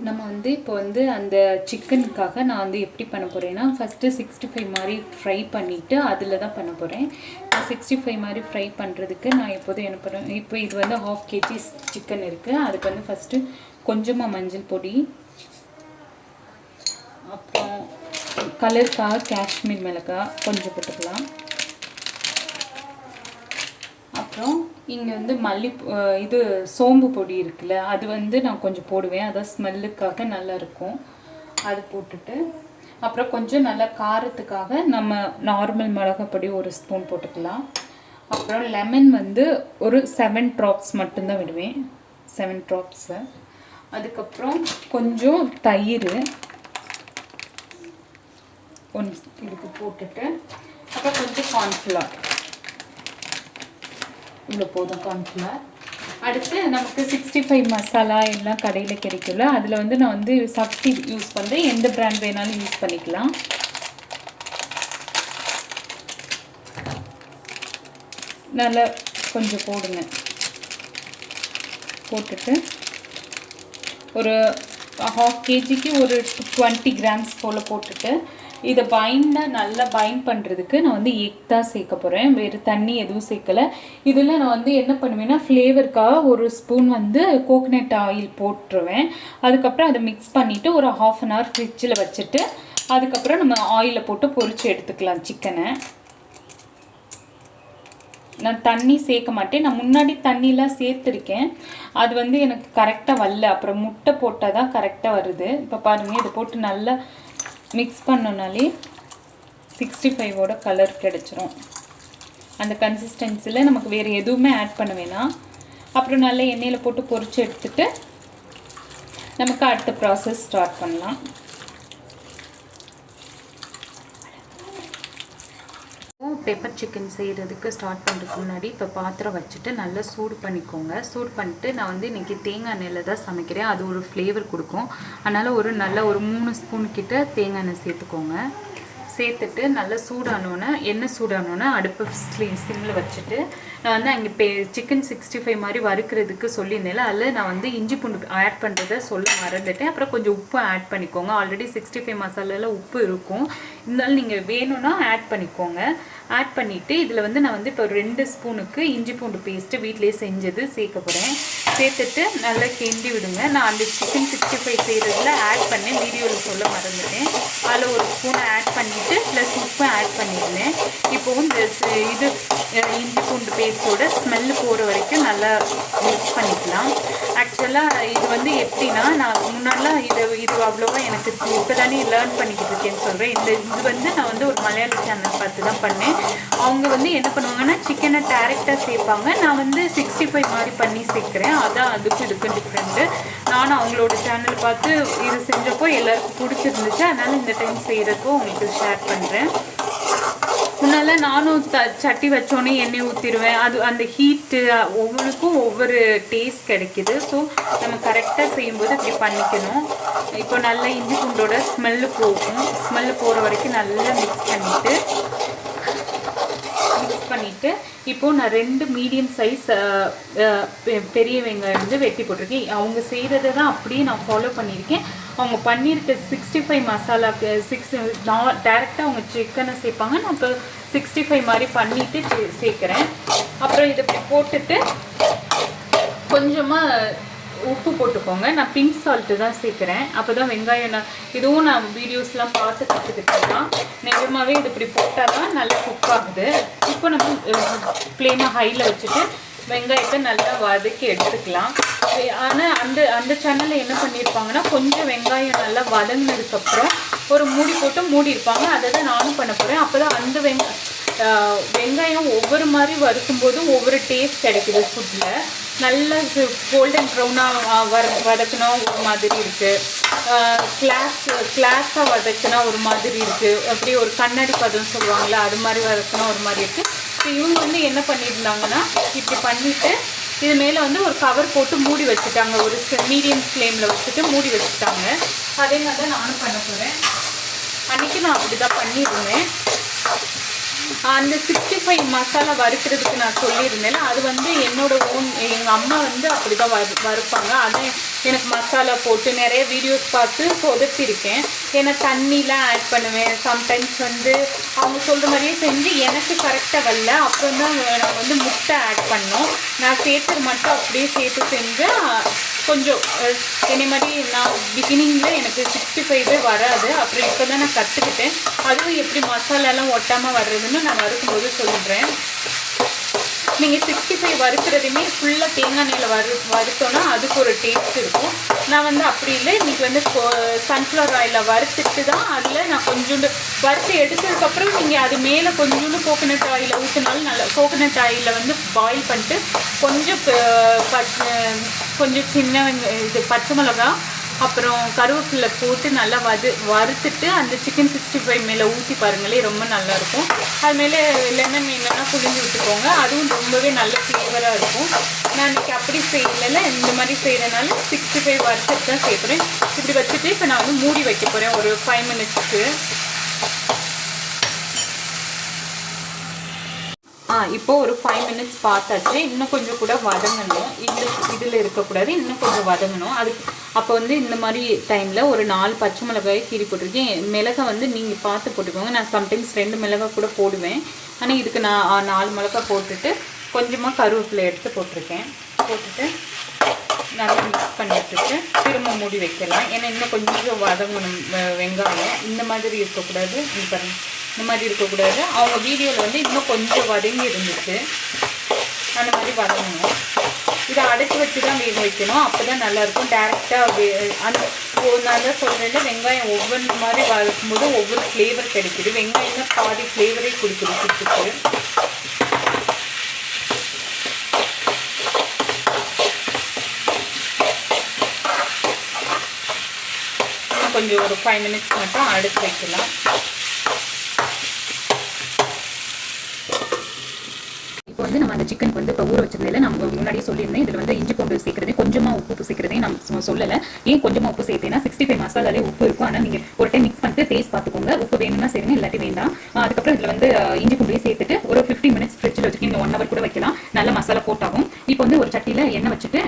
நம்ம வந்து இப்போ வந்து அந்த சிக்கனுக்காக நான் வந்து எப்படி பண்ண போகிறேன்னா, ஃபஸ்ட்டு 65 மாதிரி ஃப்ரை பண்ணிவிட்டு அதில் தான் பண்ண போகிறேன். 65 மாதிரி ஃப்ரை பண்ணுறதுக்கு நான் எப்போதும் என்ன பண்ணுறேன், இப்போ இது வந்து 1/2 kg சிக்கன் இருக்குது. அதுக்கு வந்து ஃபஸ்ட்டு கொஞ்சமாக மஞ்சள் பொடி, அப்புறம் கலருக்காக காஷ்மீர் மிளகாய் கொஞ்சம் போட்டுக்கலாம். அப்புறம் இங்கே வந்து இது சோம்பு பொடி இருக்குல்ல, அது வந்து நான் கொஞ்சம் போடுவேன், அதான் ஸ்மெல்லுக்காக நல்லாயிருக்கும். அது போட்டுட்டு அப்புறம் கொஞ்சம் நல்லா காரத்துக்காக நம்ம நார்மல் மிளகாய் பொடி 1 ஸ்பூன் போட்டுக்கலாம். அப்புறம் லெமன் வந்து ஒரு 7 ட்ராப்ஸ் மட்டும்தான் விடுவேன், 7 ட்ராப்ஸு. அதுக்கப்புறம் கொஞ்சம் தயிர் இதுக்கு போட்டுட்டு, அப்புறம் கொஞ்சம் கார்ன்ஃப்ளவர், இவ்வளோ போதும் கார்ன்ஃப்ளவர். அடுத்து நமக்கு 65 மசாலா எல்லாம் கடையில் கிடைக்கும்ல, அதில் வந்து நான் வந்து சக்தி யூஸ் பண்ணுறேன், எந்த பிராண்ட் வேணாலும் யூஸ் பண்ணிக்கலாம். நல்லா கொஞ்சம் போடுங்க. போட்டுட்டு ஒரு 1/2 kgக்கு ஒரு 20 கிராம்ஸ் போல் போட்டுட்டு, இதை நல்லா பைண்ட் பண்ணுறதுக்கு நான் வந்து எக் தான் சேர்க்க போகிறேன், வேறு தண்ணி எதுவும் சேர்க்கலை. இதில் நான் வந்து என்ன பண்ணுவேன்னா, ஃப்ளேவருக்காக 1 ஸ்பூன் வந்து கோகனட் ஆயில் போட்டுருவேன். அதுக்கப்புறம் அதை மிக்ஸ் பண்ணிவிட்டு ஒரு 1/2 அன் ஹவர் ஃப்ரிட்ஜில் வச்சுட்டு, அதுக்கப்புறம் நம்ம ஆயிலை போட்டு பொரித்து எடுத்துக்கலாம் சிக்கனை. நான் தண்ணி சேர்க்க மாட்டேன், நான் முன்னாடி தண்ணிலாம் சேர்த்துருக்கேன், அது வந்து எனக்கு கரெக்டாக வரல. அப்புறம் முட்டை போட்டால் தான் கரெக்டாக வருது. இப்போ பாருங்கள், இதை போட்டு நல்லா மிக்ஸ் பண்ணோன்னாலே 65ஓட கலர் கிடச்சிரும். அந்த கன்சிஸ்டன்சியில் நமக்கு வேறு எதுவுமே ஆட் பண்ண வேணாம். அப்புறம் நல்லா எண்ணெயில் போட்டு பொரித்து எடுத்துட்டு நமக்கு அடுத்த ப்ராசஸ் ஸ்டார்ட் பண்ணலாம். பெப்பர் சிக்கன் செய்கிறதுக்கு ஸ்டார்ட் பண்ணுறதுக்கு முன்னாடி இப்போ பாத்திரம் வச்சுட்டு நல்லா சூடு பண்ணிக்கோங்க. சூடு பண்ணிட்டு நான் வந்து இன்றைக்கி தேங்காய் எண்ணெயில் தான் சமைக்கிறேன், அது ஒரு ஃப்ளேவர் கொடுக்கும். அதனால் ஒரு 3 ஸ்பூன் கிட்ட தேங்காய் எண்ணெய் சேர்த்துக்கோங்க. சேர்த்துட்டு நல்லா சூடானோன்னே, எண்ணெய் சூடானோன்னே அடுப்பு சிம்மில் வச்சுட்டு, நான் வந்து அங்கே சிக்கன் 65 மாதிரி வறுக்கிறதுக்கு சொல்லியிருந்தேன், அதில் நான் வந்து இஞ்சி பூண்டு ஆட் பண்ணுறதை சொல்ல மறந்துட்டேன். அப்புறம் கொஞ்சம் உப்பு ஆட் பண்ணிக்கோங்க. ஆல்ரெடி 65 மசாலாவில் உப்பு இருக்கும், இருந்தாலும் நீங்கள் வேணும்னா ஆட் பண்ணிக்கோங்க. ஆட் பண்ணிவிட்டு இதில் வந்து நான் வந்து இப்போ 2 ஸ்பூனுக்கு இஞ்சி பூண்டு பேஸ்ட்டு வீட்டிலேயே செஞ்சது சேர்க்க போகிறேன். சேர்த்துட்டு நல்லா கிண்டி விடுங்க. நான் அந்த சிக்கன் 65 செய்கிறதுல ஆட் பண்ணேன், வீடியோவில் சொல்ல மறந்துட்டேன். அதில் 1 ஸ்பூனை ஆட் பண்ணிவிட்டு ப்ளஸ் உப்பு ஆட் பண்ணியிருந்தேன். இப்போது இந்த இஞ்சி பூண்டு பேஸ்ட்டோட ஸ்மெல்லு போகிற வரைக்கும் நல்லா மிக்ஸ் பண்ணிக்கலாம். ஆக்சுவலாக இது வந்து எப்படின்னா, நான் முன்னாடிலாம் இது அவ்வளோவா எனக்கு இப்போ தானே லேர்ன் பண்ணிக்கிட்டு இருக்கேன்னு சொல்கிறேன். இது வந்து நான் வந்து ஒரு மலையாள சேனல் பார்த்து தான் பண்ணேன். அவங்க வந்து என்ன பண்ணுவாங்கன்னா, சிக்கனை டேரெக்டாக சேர்ப்பாங்க, நான் வந்து 65 மாதிரி பண்ணி சேர்க்குறேன். அதான் அதுக்கும் இதுக்கும் டிஃப்ரெண்ட்டு. நானும் அவங்களோட சேனல் பார்த்து இது செஞ்சப்போ எல்லாருக்கும் பிடிச்சிருந்துச்சு, அதனால் இந்த டைம் செய்கிறப்போ உங்களுக்கு ஷேர் பண்ணுறேன். முன்னால் நானும் சட்டி வச்சோன்னே எண்ணெய் ஊற்றிடுவேன், அது அந்த ஹீட்டு ஒவ்வொன்றுக்கும் ஒவ்வொரு டேஸ்ட் கிடைக்கிது. ஸோ நம்ம கரெக்டாக செய்யும்போது இப்படி பண்ணிக்கணும். இப்போ நல்லா இஞ்சி பூண்டோட ஸ்மெல்லு போகும், ஸ்மெல்லு போகிற வரைக்கும் நல்லா மிக்ஸ் பண்ணிவிட்டு இப்போது நான் 2 மீடியம் சைஸ் பெரிய வெங்காயம் வந்து வெட்டி போட்டிருக்கேன். அவங்க செய்கிறத தான் அப்படியே நான் ஃபாலோ பண்ணியிருக்கேன். அவங்க பண்ணியிருக்க 65 மசாலாக்கு டேரெக்டாக அவங்க சிக்கனை சேர்ப்பாங்க, நான் இப்போ 65 மாதிரி பண்ணிவிட்டு சேர்க்குறேன். அப்புறம் இதை போட்டுட்டு கொஞ்சமாக உப்பு போட்டுக்கோங்க. நான் பிங்க் சால்ட்டு தான் சேர்க்குறேன், அப்போ தான் வெங்காயம் இதுவும் நான் வீடியோஸ்லாம் பார்த்து கற்றுக்கிட்டேன். நிஜமாகவே இது இப்படி போட்டால் தான் நல்லா குக் ஆகுது. இப்போ நம்ம ஃப்ளேமை ஹையில் வச்சுட்டு வெங்காயத்தை நல்லா வதக்கி எடுத்துக்கலாம். ஆனால் அந்த சேனலில் என்ன பண்ணியிருப்பாங்கன்னா, கொஞ்சம் வெங்காயம் நல்லா வதங்கினதுக்கப்புறம் ஒரு மூடி போட்டு மூடியிருப்பாங்க. அதை தான் நானும் பண்ண போகிறேன். அப்போ தான் அந்த வெங்காயம் ஒவ்வொரு மாதிரி வறுக்கும்போதும் ஒவ்வொரு டேஸ்ட் கிடைக்குது ஃபுட்டில். நல்லா கோல்டன் ப்ரௌனாக வதக்கினா ஒரு மாதிரி இருக்குது, கிளாஸாக வதக்கினா ஒரு மாதிரி இருக்குது, அப்படியே ஒரு கண்ணாடி பதம் சொல்லுவாங்களா, அது மாதிரி வதக்கினா ஒரு மாதிரி இருக்குது. இப்போ இவங்க வந்து என்ன பண்ணியிருந்தாங்கன்னா, இப்படி பண்ணிவிட்டு இது மேலே வந்து ஒரு கவர் போட்டு மூடி வச்சுட்டாங்க, ஒரு மீடியம் ஃப்ளேமில் வச்சுட்டு மூடி வச்சுட்டாங்க. அதே மாதிரி தான் நானும் பண்ண போகிறேன். அன்றைக்கி நான் அப்படி தான் பண்ணியிருந்தேன். அந்த 65 மசாலா வறுக்கிறதுக்கு நான் சொல்லியிருந்தேன். அது வந்து என்னோட ஓன், எங்கள் அம்மா வந்து அப்படி தான் வறுப்பாங்க. அதான் எனக்கு மசாலா போட்டு நிறைய வீடியோஸ் பார்த்து சொதப்பியிருக்கேன். ஏன்னா தண்ணிலாம் ஆட் பண்ணுவேன். சம்டைம்ஸ் வந்து அவங்க சொல்கிற மாதிரியே செஞ்சு எனக்கு கரெக்டாக வரல. அப்புறம் தான் நான் வந்து முட்டை ஆட் பண்ணோம். நான் சேர்த்துக்கு மட்டும் அப்படியே சேர்த்து செஞ்சேன். கொஞ்சம் என்னை மாதிரி நான் பிகினிங்கில் எனக்கு 65 வராது. அப்புறம் இப்போ தான் நான் கற்றுக்கிட்டேன். அதுவும் எப்படி மசாலாலாம் ஒட்டாமல் வர்றதுன்னு நான் வறுக்கும்போது சொல்கிறேன். நீங்கள் 65 வறுக்கிறதுமே ஃபுல்லாக தேங்காய் எண்ணெயில் வறுத்தோன்னா அதுக்கு ஒரு டேஸ்ட் இருக்கும். நான் வந்து அப்படி இல்லை, இன்றைக்கி வந்து சன்ஃப்ளவர் ஆயிலில் வறுத்துட்டு தான் அதில் நான் கொஞ்சோண்டு வறுத்து எடுத்ததுக்கப்புறம் நீங்கள் அது மேலே கொஞ்சோண்டு கோகோனட் ஆயிலில் ஊற்றினாலும் நல்லா, கோகோனட் ஆயிலில் வந்து பாயில் பண்ணிட்டு கொஞ்சம் சின்ன இது பச்சை மிளகா அப்புறம் கருவேப்பிலை போட்டு நல்லா வறுத்துட்டு அந்த சிக்கன் 65 மேலே ஊற்றி பாருங்களேன், ரொம்ப நல்லாயிருக்கும். அது மேலே லெமன் வேணும்னா புளிஞ்சு விட்டுக்கோங்க, அதுவும் ரொம்பவே நல்ல ஃப்ளேவராக இருக்கும். நான் இன்றைக்கி அப்படி செய்யலை, இந்த மாதிரி செய்கிறனால 65 வறுத்துட்டு தான் செய்யப்படுறேன். இப்படி வச்சுட்டு இப்போ நான் வந்து மூடி வைக்க போகிறேன் ஒரு 5 மினிட்ஸ்க்கு. இப்போ ஒரு 5 மினிட்ஸ் பார்த்தாச்சு. இன்னும் கொஞ்சம் கூட வதங்கணும். இதில் இருக்கக்கூடாது, இன்னும் கொஞ்சம் வதங்கணும். அப்போ வந்து இந்த மாதிரி டைமில் ஒரு 4 பச்சை மிளகாய் கீறி போட்டிருக்கேன். மிளகாய் வந்து நீங்கள் பார்த்து போட்டுக்கோங்க. நான் சம்டைம்ஸ் 2 மிளகாய் கூட போடுவேன். ஆனால் இதுக்கு நான் 4 மிளகாய் போட்டுட்டு கொஞ்சமாக கருவேப்பிலை எடுத்து போட்டிருக்கேன். போட்டுட்டு நல்லா மிக்ஸ் பண்ணிட்டுட்டு திரும்ப மூடி வைக்கலாம். ஏன்னா இன்னும் கொஞ்சம் வதங்கணும். வெங்காயம் இந்த மாதிரி இருக்கக்கூடாது, இந்த மாதிரி இருக்கக்கூடாது. அவங்க வீடியோவில் வந்து இன்னும் கொஞ்சம் வதங்கி இருந்துச்சு, அந்த மாதிரி வதங்கணும். இதை அடைச்சி வச்சு தான் வேக வைக்கணும், அப்போ தான் நல்லாயிருக்கும். டேரெக்டாக அந்த நான் தான் சொல்கிறேன், வெங்காயம் ஒவ்வொரு மாதிரி வதக்கும்போது ஒவ்வொரு ஃப்ளேவர் கிடைக்குது. வெங்காயம் தான் பாதி ஃப்ளேவரே கொடுக்குது சுற்றுக்கு. கொஞ்சம் ஒரு 5 மினிட்ஸ் மட்டும் அடைச்சி வைக்கலாம். இப்போ வந்து நம்ம அந்த சிக்கனுக்கு வந்து இப்போ ஊற வச்சதுல நம்ம முன்னாடியே சொல்லியிருந்தேன், இதில் வந்து இஞ்சி பூண்டு சேர்க்குறது, கொஞ்சமாக உப்பு சேர்க்குறதே நம்ம சொல்லலை. ஏன் கொஞ்சமாக உப்பு சேர்த்தேன்னா 65 மசாலாலே உப்பு இருக்கும். ஆனால் நீங்கள் ஒரு டைம் மிக்ஸ் பண்ணிட்டு டேஸ்ட் பார்த்துக்கோங்க. உப்பு வேணும்னா சரிங்க, இல்லாட்டி வேண்டாம். அதுக்கப்புறம் இதில் வந்து இஞ்சி பூண்டையும் சேர்த்துட்டு ஒரு 15 மினிட்ஸ் ஃப்ரிட்ஜில் வச்சுக்கிங்க, 1 ஹவர் கூட வைக்கலாம். நல்ல மசாலா போட்டாகும். இப்போ வந்து ஒரு சட்டியில் எண்ணெய் வச்சுட்டு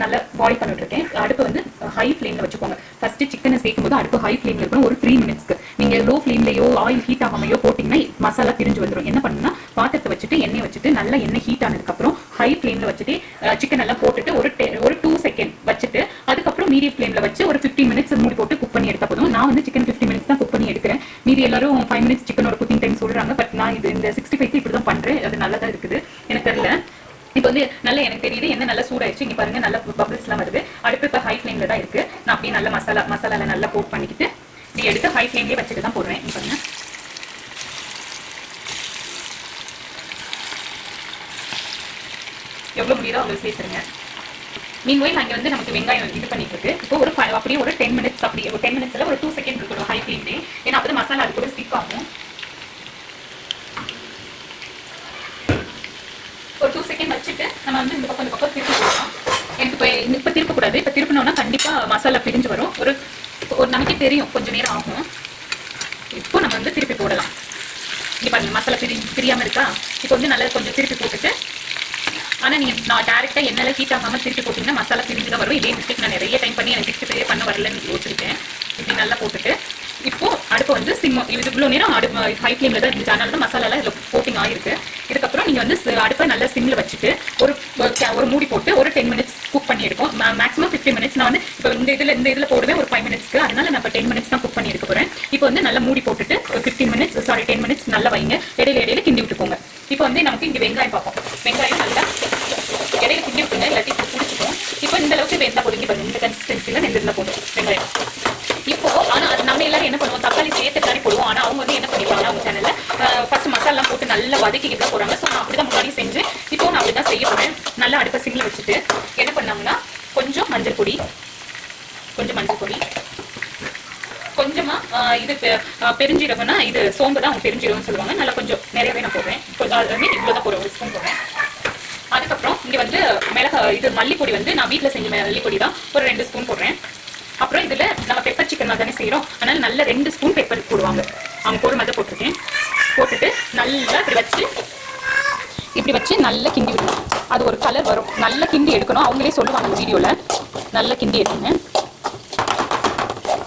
நல்லா பாயில் பண்ணிட்டுருக்கேன். அடுப்பு வந்து ஹை ஃப்ளேமில் வச்சுக்கோங்க. ஃபஸ்ட்டு சிக்கனை சேர்க்கும்போது அடுப்பு ஹை ஃப்ளேமில் இருக்கணும். ஒரு 3 மினிட்ஸ்க்கு நீங்கள் லோ ஃப்ளேம்லையோ ஆயில் ஹீட் ஆகாமையோ போட்டிங்கன்னா மசாலா பிரிஞ்சு வந்துடும். என்ன பண்ணுன்னா பாத்திரத்தை வச்சுட்டு எண்ணெய் வச்சுட்டு நல்லா எண்ணெய் ஹீட் ஆனதுக்கப்புறம் ஹை ஃப்ளேமில் வச்சுட்டு சிக்கன் எல்லாம் போட்டுட்டு ஒரு 2 செகண்ட் வச்சுட்டு அதுக்கப்புறம் மீடியம் ஃப்ளேமில் வச்சு ஒரு 15 மினிட்ஸ் மூடி போட்டு குக் பண்ணி எடுத்த போதும். நான் வந்து சிக்கன் 15 மினிட்ஸ் தான் குக் பண்ணி எடுக்கிறேன். மீதி எல்லாரும் 5 மினிட்ஸ் சிக்கனோட குக்கிங் டைம் சொல்கிறாங்க. பட் நான் இந்த 65 இப்படி தான் பண்ணுறேன். அது நல்லா தான் இருக்குது, எனக்கு தெரியல. இப்போ வந்து நல்லா எனக்கு தெரியுது, என்ன நல்லா சூடாயிடுச்சு. இங்கே பாருங்க, நல்லா பபிள்ஸ்லாம் வருது. அடுப்பு இப்போ ஹை ஃப்ளேமில் தான் இருக்குது. நான் அப்படியே நல்லா மசாலாவில் நல்லா கோட் பண்ணிக்கிட்டு இப்படி எடுத்து ஹை ஃப்ளேம்லேயே வச்சுட்டு தான் போடுவேன். இப்போ பாருங்க, எவ்வளோ முடியுதோ அவ்வளோ சேர்த்துருங்க. மீன்வைல் அங்கே வந்து நமக்கு வெங்காயம் இது பண்ணிட்டு இருக்கு. இப்போ அப்படியே ஒரு 10 மினிட்ஸ், அப்படி ஒரு 10 மினிட்ஸ்ல ஒரு 2 செகண்ட் இருக்கணும் ஹை ஃப்ளேம்லேயே. ஏன்னா அப்போ மசாலா அது கூட ஸ்டிக் ஆகும். ஒரு 2 செகண்ட் வச்சுட்டு நம்ம வந்து இந்த பக்கம் திருப்பி போடலாம். எனக்கு இப்போ திருப்பக்கூடாது. இப்போ திருப்பினோம்னா கண்டிப்பாக மசாலா பிரிஞ்சு வரும். ஒரு நமக்கே தெரியும், கொஞ்சம் நேரம் ஆகும். இப்போ நம்ம வந்து திருப்பி போடலாம். இங்கே பாருங்க, மசாலா பிரியாமல் இருக்கா. இப்போ வந்து நல்லா கொஞ்சம் திருப்பி போட்டுட்டு, ஆனால் நீங்கள் நான் டேரெக்டாக எண்ணெயில் ஹீட் ஆகாமல் திருப்பி போட்டிங்கன்னா மசாலா பிரிஞ்சு தான் வரும். இதே மிஸ்டேக் நான் நிறைய டைம் பண்ணி எனக்கு 65 பண்ண வரலன்னு யோசிச்சிருக்கேன். இப்படி நல்லா போட்டுட்டு இப்போ அடுப்பு வந்து இது இவ்வளோ நேரம் ஹை ஃப்ளேமில் தான் இருந்துச்சு. அதனால தான் மசாலாலாம் இதில் கோட்டிங் ஆகிருக்கு. இதுக்கப்புறம் நீங்கள் வந்து அடுப்பை நல்லா சிம்மில் வச்சுட்டு ஒரு மூடி போட்டு ஒரு 10 மினிட்ஸ் குக் பண்ணி எடுக்கும். Maximum 15 minutes. நான் வந்து இப்போ இந்த இதில் போடுவேன் ஒரு 5 மினிட்ஸ்க்கு. அதனால நான் இப்போ 10 மினிட்ஸ் தான் குக் பண்ணி எடுக்க போகிறேன். இப்போ வந்து நல்லா மூடி போட்டுட்டு ஒரு 10 மினிட்ஸ் நல்லா வைங்க. இடையில கிண்டி விட்டுக்கோங்க. இப்போ வந்து நமக்கு இங்கே வெங்காயம் பார்ப்போம். வெங்காயம் நல்லா இடையில கிண்டி விட்டுங்க, இல்லாட்டி பிடிச்சிக்கும். இப்போ இந்த அளவுக்கு வெந்தால் போதுங்க. பாருங்க, இந்த கன்சிஸ்டன்சியில் வெந்திருந்தா போதும் வெங்காயம். இப்போ ஆனால் அது நம்ம எல்லாரும் என்ன பண்ணுவோம், தக்காளி சேர்த்து கறி போடுவோம். ஆனால் அவங்க வந்து என்ன பண்ணிப்பாங்க, அவங்க சேனலில் ஃபர்ஸ்ட் மசாலா போட்டு நல்லா வதக்கிக்கிட்டு தான் போகிறாங்க. ஸோ நான் அப்படி தான் முன்னாடி செஞ்சு இப்போ நான் அப்படி தான் செய்ய போகிறேன். நல்லா அடுப்பை சிம்மில் வச்சுட்டு என்ன பண்ணாங்கன்னா கொஞ்சம் மஞ்சள் பொடி, கொஞ்சமாக இது பெருஞ்சீரகம்னா இது சோம்பு தான் அவங்க பெருஞ்சீரகம்னு சொல்லுவாங்க. நல்லா கொஞ்சம் நிறையவே நான் போடுறேன். கொஞ்சம் அது வந்து இவ்வளோ தான் போடுறேன், ஒரு ஸ்பூன் போடுறேன். அதுக்கப்புறம் இங்கே வந்து இது மல்லிப்பொடி வந்து நான் வீட்டில் செஞ்ச மல்லிப்பொடி தான், ஒரு 2 ஸ்பூன் போடுறேன். அப்புறம் இதில் நம்ம பெப்பர் சிக்கன் தானே செய்கிறோம், அதனால் நல்ல 2 ஸ்பூன் பெப்பர் போடுவாங்க. அவங்க போடுற மாதிரி போட்டிருக்கேன். போட்டுட்டு நல்லா இப்படி வச்சு நல்லா கிண்டி விடணும். அது ஒரு கலர் வரும், நல்லா கிண்டி எடுக்கணும். அவங்களே சொல்லுவாங்க அந்த வீடியோவில், நல்லா கிண்டி எடுங்க.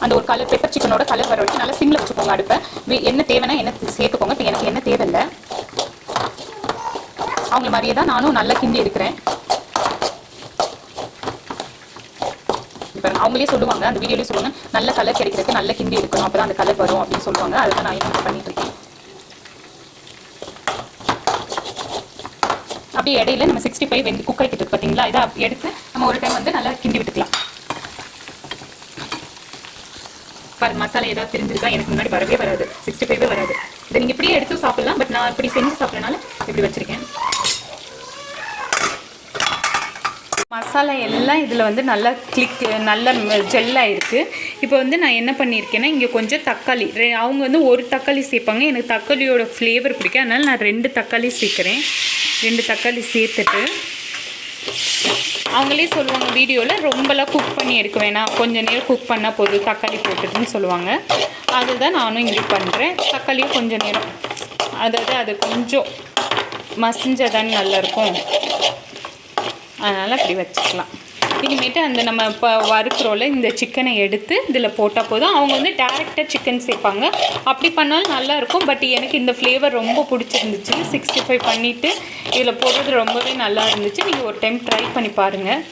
அந்த ஒரு கலர் பெப்பர் சிக்கனோட கலர் வர வரைக்கும் நல்லா சிம்மில் வச்சுக்கோங்க அடுப்பை. என்ன தேவைன்னா என்ன சேர்த்துக்கோங்க. இப்போ எனக்கு என்ன தேவையில்லை, அவங்க மாதிரியே தான் நானும் நல்லா கிண்டி எடுக்கிறேன். இப்போ அவங்களே சொல்லுவாங்க, அந்த வீடியோலேயே சொல்லுவாங்க, நல்ல கலர் கிடைக்கிறதுக்கு நல்லா கிண்டி எடுக்கணும், அப்போ தான் அந்த கலர் வரும் அப்படின்னு சொல்லுவாங்க. அதுதான் நான் என்ன பண்ணிட்டு இருக்கேன். அப்படியே இடையில நம்ம 65 வெந்து குக் ஆகிட்டு பார்த்தீங்களா, இதை எடுத்து நம்ம ஒரு டைம் வந்து நல்லா கிண்டி விட்டுக்கலாம். மசாலா ஏதாவது தெரிஞ்சிருக்கா, எனக்கு முன்னாடி வரவே வராது, 65 வராது. இதை நீங்கள் இப்படியே எடுத்து சாப்பிடலாம், பட் நான் இப்படி செஞ்சு சாப்பிட்றதுனால இப்படி வச்சிருக்கேன். மசாலா எல்லாம் இதில் வந்து நல்லா நல்ல ஜெல்லாகிருக்கு. இப்போ வந்து நான் என்ன பண்ணியிருக்கேன்னா, இங்கே கொஞ்சம் தக்காளி, அவங்க வந்து ஒரு தக்காளி சேர்ப்பாங்க, எனக்கு தக்காளியோட ஃப்ளேவர் பிடிக்கும், அதனால் நான் 2 தக்காளி சேர்க்குறேன். 2 தக்காளி சேர்த்துட்டு அவங்களே சொல்லுவாங்க வீடியோவில், ரொம்பலாம் குக் பண்ணி எடுக்க வேணாம், கொஞ்சம் நேரம் குக் பண்ணால் போதும் தக்காளி போட்டுட்டுன்னு சொல்லுவாங்க. அதுதான் நானும் இங்கே பண்ணுறேன். தக்காளியும் கொஞ்சம் நேரம், அதாவது அது கொஞ்சம் மசிஞ்சாதானே நல்லாயிருக்கும், அதனால் அப்படி வச்சுக்கலாம். இனிமேட்டு அந்த நம்ம இப்போ வறுக்கிறோல இந்த சிக்கனை எடுத்து இதில் போட்டால் போதும். அவங்க வந்து டேரெக்டாக சிக்கன் சேர்ப்பாங்க, அப்படி பண்ணாலும் நல்லாயிருக்கும். பட் எனக்கு இந்த ஃப்ளேவர் ரொம்ப பிடிச்சிருந்துச்சு. 65 பண்ணிவிட்டு இதில் போடுறது ரொம்பவே நல்லா இருந்துச்சு. நீங்கள் ஒரு டைம் ட்ரை பண்ணி பாருங்கள்.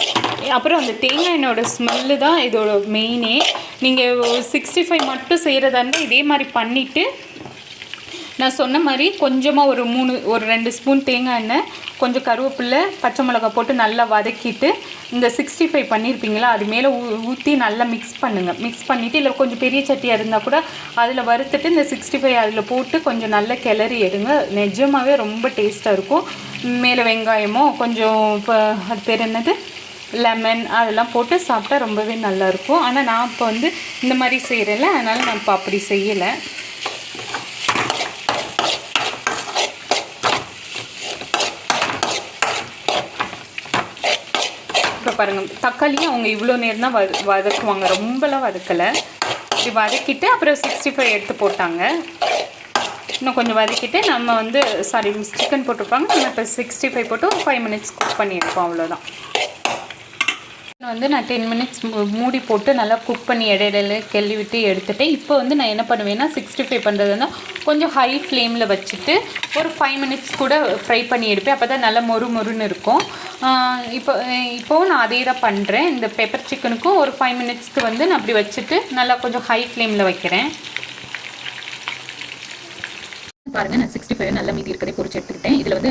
அப்புறம் அந்த தேங்காய் எண்ணெயோட ஸ்மெல்லு தான் இதோட மெயினே. நீங்கள் 65 மட்டும் செய்கிறதா இருந்தால் இதே மாதிரி பண்ணிவிட்டு நான் சொன்ன மாதிரி கொஞ்சமாக ஒரு 2 ஸ்பூன் தேங்காய் எண்ணெய், கொஞ்சம் கருவேப்பிலை, பச்சை மிளகாய் போட்டு நல்லா வதக்கிட்டு இந்த 65 பண்ணியிருப்பீங்களா அது மேலே ஊற்றி நல்லா மிக்ஸ் பண்ணுங்கள். மிக்ஸ் பண்ணிவிட்டு இல்லை கொஞ்சம் பெரிய சட்டியாக இருந்தால் கூட அதில் வறுத்துட்டு இந்த 65 அதில் போட்டு கொஞ்சம் நல்லா கிளறி எடுங்க. நிஜமாகவே ரொம்ப டேஸ்ட்டாக இருக்கும். மேலே வெங்காயமோ கொஞ்சம் இப்போ அது பேர் என்னது லெமன் அதெல்லாம் போட்டு சாப்பிட்டா ரொம்பவே நல்லாயிருக்கும். ஆனால் நான் இப்போ வந்து இந்த மாதிரி செய்கிறேன்ல, அதனால் நான் இப்போ அப்படி செய்யலை. இப்போ பாருங்கள், தக்காளியும் அவங்க இவ்வளோ நேரம் தான் வதக்குவாங்க, ரொம்பலாம் வதக்கலை. இப்படி வதக்கிட்டு அப்புறம் 65 எடுத்து போட்டாங்க. இன்னும் கொஞ்சம் வதக்கிட்டு நம்ம வந்து சிக்கன் போட்டிருப்பாங்க, நம்ம இப்போ 65 போட்டு ஒரு 5 மினிட்ஸ் குக் பண்ணியிருப்போம், அவ்வளோதான். வந்து நான் 10 மினிட்ஸ் மூடி போட்டு நல்லா குக் பண்ணி இடையில கிள்ளி விட்டு எடுத்துகிட்டேன். இப்போ வந்து நான் என்ன பண்ணுவேன்னா 65 பண்ணுறதுன்னா கொஞ்சம் ஹை ஃப்ளேமில் வச்சுட்டு ஒரு 5 மினிட்ஸ் கூட ஃப்ரை பண்ணி எடுப்பேன். அப்போ தான் நல்லா மொறுன்னு இருக்கும். இப்போவும் நான் அதே தான் பண்ணுறேன். இந்த பெப்பர் சிக்கனுக்கும் ஒரு 5 மினிட்ஸ்க்கு வந்து நான் அப்படி வச்சுட்டு நல்லா கொஞ்சம் ஹை ஃப்ளேமில் வைக்கிறேன். பாருங்கள், நான் 65 நல்லா மீதி இருக்கிறதே பொறிச்சு எடுத்துக்கிட்டேன். இதில் வந்து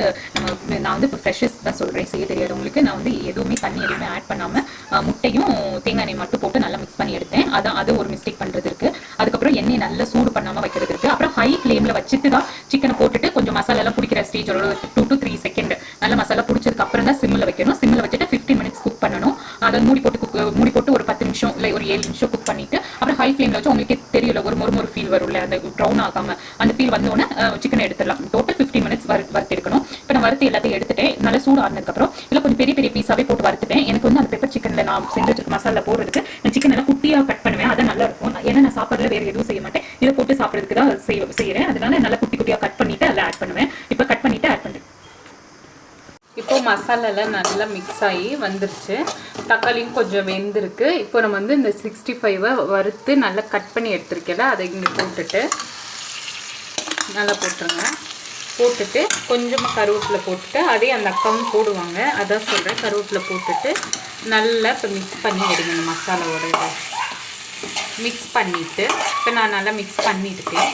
நான் வந்து இப்போ ஃப்ரெஷ்ஷஸ் தான் சொல்கிறேன், செய்ய தெரியாதவங்களுக்கு. நான் வந்து எதுவுமே தண்ணி எதுவுமே ஆட் பண்ணாமல் முட்டையும் தேங்காய் எண்ணெய் மட்டும் போட்டு நல்லா மிக்ஸ் பண்ணி எடுத்தேன். அது ஒரு மிஸ்டேக் பண்ணுறது இருக்குது. அதுக்கப்புறம் எண்ணெய் நல்லா சூடு பண்ணாமல் வைக்கிறது இருக்குது. அப்புறம் ஹை ஃப்ளேமில் வச்சுட்டு தான் சிக்கனை போட்டுட்டு கொஞ்சம் மசாலாலாம் பிடிக்கிற ஸ்டேஜ் ஒரு 2 to 3 செகண்ட் நல்லா மசாலா பிடிச்சதுக்கு அப்புறம் தான் சிம்மில் வைக்கணும். சிம்மில் வச்சுட்டு 15 மினிட்ஸ் குக் பண்ணணும். அதை மூடி போட்டு ஒரு 10 நிமிஷம் இல்லை ஒரு 7 நிமிஷம் குக் பண்ணிவிட்டு அப்புறம் ஹை ஃப்ளேமில் வச்சு உங்களுக்கு தெரியல ஒரு மொறு ஃபீல் வரும்ல, அந்த ப்ரௌன் ஆகாமல் அந்த ஃபீல் வந்தோடனே சிக்கனை எடுத்துடலாம். டோட்டல் 15 மினிட்ஸ் வறுத்து எடுக்கணும். இப்போ நான் வறுத்து எல்லாத்தையும் எடுத்துட்டேன். நல்லா சூடு ஆனதுக்கப்புறம் இல்லை கொஞ்சம் பெரிய பீஸாவே போட்டு வறுத்துட்டேன். எனக்கு வந்து அந்த பெப்பர் சிக்கனில் நான் செஞ்சு வச்சிருக்க மசாலா போடுறதுக்கு நான் சிக்கன் எல்லாம் குட்டியாக கட் பண்ணுவேன். அதான் நல்லா இருக்கும். ஏன்னா நான் சாப்பிட்றதுல வேறு எதுவும் செய்ய மாட்டேன், இதை போட்டு சாப்பிட்றதுக்கு தான் செய்கிறேன். அதனால நல்லா குட்டியாக கட் பண்ணிவிட்டு அதில் ஆட் பண்ணுவேன். இப்போ கட் பண்ணிவிட்டு ஆட் பண்ணுறேன். இப்போ மசாலாலாம் நல்லா மிக்ஸ் ஆகி வந்துருச்சு. தக்காளியும் கொஞ்சம் வெந்திருக்கு. இப்போ நம்ம வந்து இந்த 65 வறுத்து நல்லா கட் பண்ணி எடுத்துருக்கேன், அதை இங்கே போட்டுட்டு நல்லா போட்டுருங்க. போட்டுட்டு கொஞ்சமாக கருவேப்பிலை போட்டுட்டு அதே அந்த அக்காவும் போடுவாங்க, அதான் சொல்கிறேன். கருவேப்பிலை போட்டுட்டு நல்லா இப்போ மிக்ஸ் பண்ணி எடுங்க. இந்த மசாலாவோட இதை மிக்ஸ் பண்ணிவிட்டு இப்போ நான் நல்லா மிக்ஸ் பண்ணியிருக்கேன்.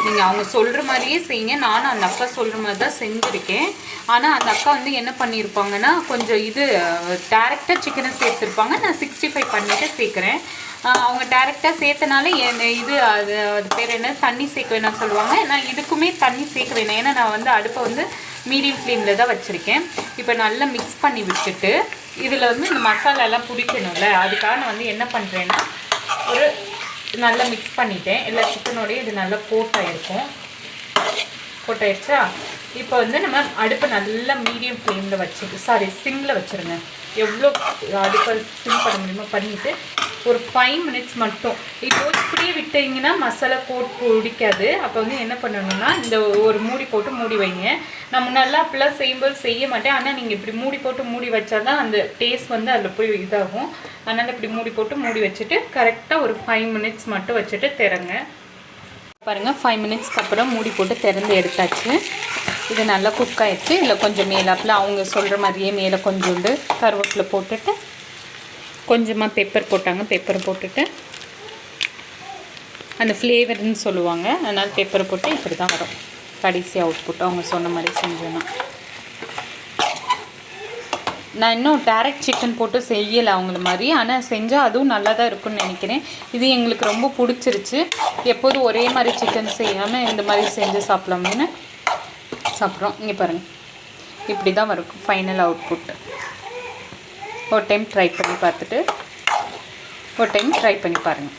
நீங்கள் அவங்க சொல்கிற மாதிரியே செய்யுங்க. நானும் அந்த அக்கா சொல்கிற மாதிரி தான் செஞ்சுருக்கேன். ஆனால் அந்த அக்கா வந்து என்ன பண்ணியிருப்பாங்கன்னா கொஞ்சம் டேரெக்டாக சிக்கனை சேர்த்துருப்பாங்க. நான் 65 பண்ணிவிட்டு சேர்க்குறேன். அவங்க டேரெக்டாக சேர்த்தனால அது பேர் என்ன தண்ணி சேர்க்க வேணாம்னு சொல்லுவாங்க. நான் இதுக்குமே தண்ணி சேர்க்க வேணாம், ஏன்னா நான் வந்து அடுப்பை வந்து மீடியம் ஃப்ளேமில் தான் வச்சுருக்கேன். இப்போ நல்லா மிக்ஸ் பண்ணி விட்டுட்டு இதில் வந்து இந்த மசாலாலாம் பிடிக்கணும்ல, அதுக்காக நான் வந்து என்ன பண்ணுறேன்னா நல்லா மிக்ஸ் பண்ணிட்டேன். எல்லா சிக்கனோடய இது நல்லா போட்டாயிருச்சா. இப்போ வந்து நம்ம அடுப்பை நல்லா மீடியம் ஃப்ளேமில் வச்சுட்டு சிம்மில் வச்சுருங்க. எவ்வளோ அடுப்பை சிம் பண்ண முடியுமோ பண்ணிவிட்டு ஒரு 5 மினிட்ஸ் மட்டும். இப்போ இப்படியே விட்டீங்கன்னா மசாலா பிடிக்காது. அப்போ வந்து என்ன பண்ணணும்னா இந்த ஒரு மூடி போட்டு மூடி வைங்க. நான் முன்னாடிலாம் அப்படிலாம் செய்யும்போது செய்ய மாட்டேன். ஆனால் நீங்கள் இப்படி மூடி போட்டு மூடி வச்சா தான் அந்த டேஸ்ட் வந்து அதில் போய் இதாகும். அதனால் இப்படி மூடி போட்டு மூடி வச்சுட்டு கரெக்டாக ஒரு 5 மினிட்ஸ் மட்டும் வச்சுட்டு திறங்க. பாருங்கள் 5 மினிட்ஸ்க்கு அப்புறம் மூடி போட்டு திறந்து எடுத்தாச்சு. இது நல்லா குக் ஆகிடுச்சு. இல்லை கொஞ்சம் மேலாப்பில் அவங்க சொல்கிற மாதிரியே மேலே கொஞ்சோண்டு கருவேப்பிலை போட்டுட்டு கொஞ்சமாக பெப்பர் போட்டாங்க. பெப்பர் போட்டுட்டு அந்த ஃப்ளேவர்னு சொல்லுவாங்க, அதனால் பெப்பரை போட்டு இப்படி தான் வரும் கடைசி அவுட்புட். அவங்க சொன்ன மாதிரி செஞ்சோன்னா நான் இன்னும் டேரக்ட் சிக்கன் போட்டு செய்யலை அவங்கள மாதிரி. ஆனால் செஞ்சால் அதுவும் நல்லா தான் இருக்கும்னு நினைக்கிறேன். இது எங்களுக்கு ரொம்ப பிடிச்சிருச்சு. எப்போதும் ஒரே மாதிரி சிக்கன் செய்யாமல் இந்த மாதிரி செஞ்சு சாப்பிட்லாமேன்னு சாப்பிட்றோம். இங்கே பாருங்கள் இப்படி தான் வரும் ஃபைனல் அவுட்புட். ஒரு டைம் ட்ரை பண்ணி பார்த்துட்டு ஒரு டைம் ட்ரை பண்ணி பாருங்கள்.